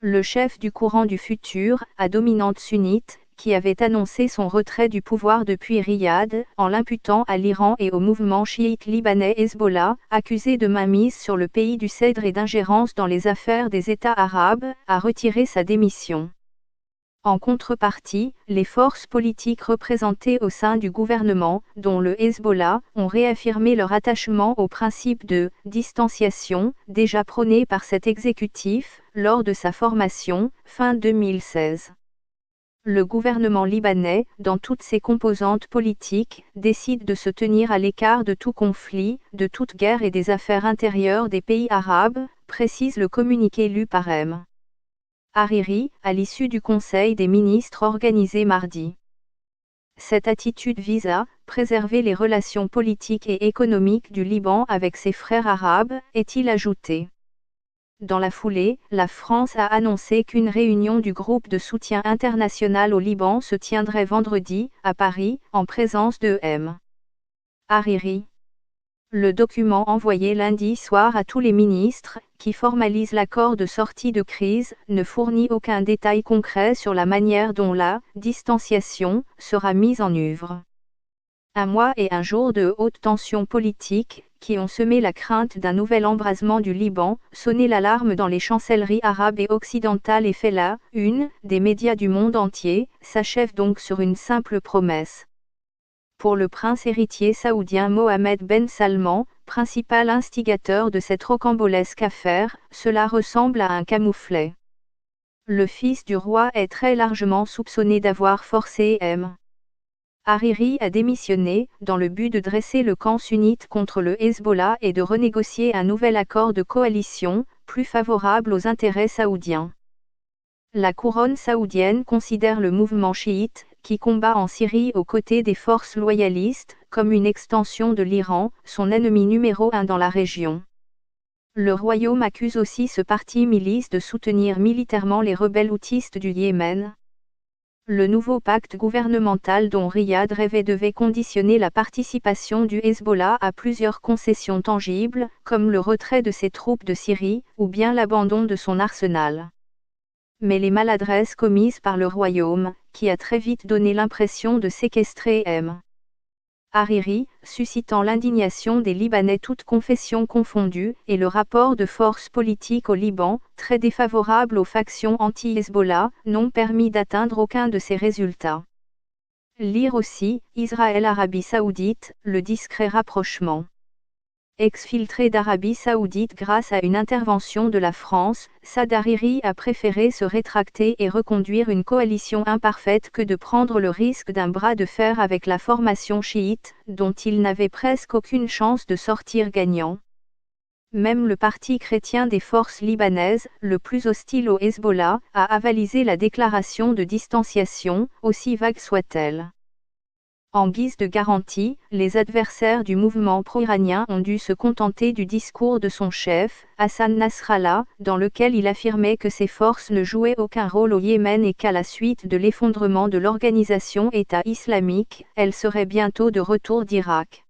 le chef du courant du futur, à dominante sunnite, qui avait annoncé son retrait du pouvoir depuis Riyad, en l'imputant à l'Iran et au mouvement chiite libanais Hezbollah, accusé de mainmise sur le pays du Cèdre et d'ingérence dans les affaires des États arabes, a retiré sa démission. En contrepartie, les forces politiques représentées au sein du gouvernement, dont le Hezbollah, ont réaffirmé leur attachement au principe de distanciation, déjà prôné par cet exécutif, lors de sa formation, fin 2016. Le gouvernement libanais, dans toutes ses composantes politiques, décide de se tenir à l'écart de tout conflit, de toute guerre et des affaires intérieures des pays arabes, précise le communiqué lu par M. Hariri, à l'issue du Conseil des ministres organisé mardi. Cette attitude vise à préserver les relations politiques et économiques du Liban avec ses frères arabes, est-il ajouté. Dans la foulée, la France a annoncé qu'une réunion du groupe de soutien international au Liban se tiendrait vendredi, à Paris, en présence de M. Hariri. Le document envoyé lundi soir à tous les ministres, qui formalise l'accord de sortie de crise, ne fournit aucun détail concret sur la manière dont la distanciation sera mise en œuvre. Un mois et un jour de haute tension politique, qui ont semé la crainte d'un nouvel embrasement du Liban, sonné l'alarme dans les chancelleries arabes et occidentales et fait la une des médias du monde entier, s'achève donc sur une simple promesse. Pour le prince héritier saoudien Mohammed Ben Salman, principal instigateur de cette rocambolesque affaire, cela ressemble à un camouflet. Le fils du roi est très largement soupçonné d'avoir forcé M. Hariri a démissionné, dans le but de dresser le camp sunnite contre le Hezbollah et de renégocier un nouvel accord de coalition, plus favorable aux intérêts saoudiens. La couronne saoudienne considère le mouvement chiite, qui combat en Syrie aux côtés des forces loyalistes, comme une extension de l'Iran, son ennemi numéro 1 dans la région. Le royaume accuse aussi ce parti milice de soutenir militairement les rebelles houthistes du Yémen. Le nouveau pacte gouvernemental dont Riyad rêvait devait conditionner la participation du Hezbollah à plusieurs concessions tangibles, comme le retrait de ses troupes de Syrie, ou bien l'abandon de son arsenal. Mais les maladresses commises par le royaume, qui a très vite donné l'impression de séquestrer M. Hariri, suscitant l'indignation des Libanais toutes confessions confondues, et le rapport de force politique au Liban, très défavorable aux factions anti-Hezbollah, n'ont permis d'atteindre aucun de ces résultats. Lire aussi, Israël-Arabie Saoudite, le discret rapprochement. Exfiltré d'Arabie Saoudite grâce à une intervention de la France, Saad Hariri a préféré se rétracter et reconduire une coalition imparfaite que de prendre le risque d'un bras de fer avec la formation chiite, dont il n'avait presque aucune chance de sortir gagnant. Même le parti chrétien des forces libanaises, le plus hostile au Hezbollah, a avalisé la déclaration de distanciation, aussi vague soit-elle. En guise de garantie, les adversaires du mouvement pro-iranien ont dû se contenter du discours de son chef, Hassan Nasrallah, dans lequel il affirmait que ses forces ne jouaient aucun rôle au Yémen et qu'à la suite de l'effondrement de l'organisation État islamique, elle serait bientôt de retour d'Irak.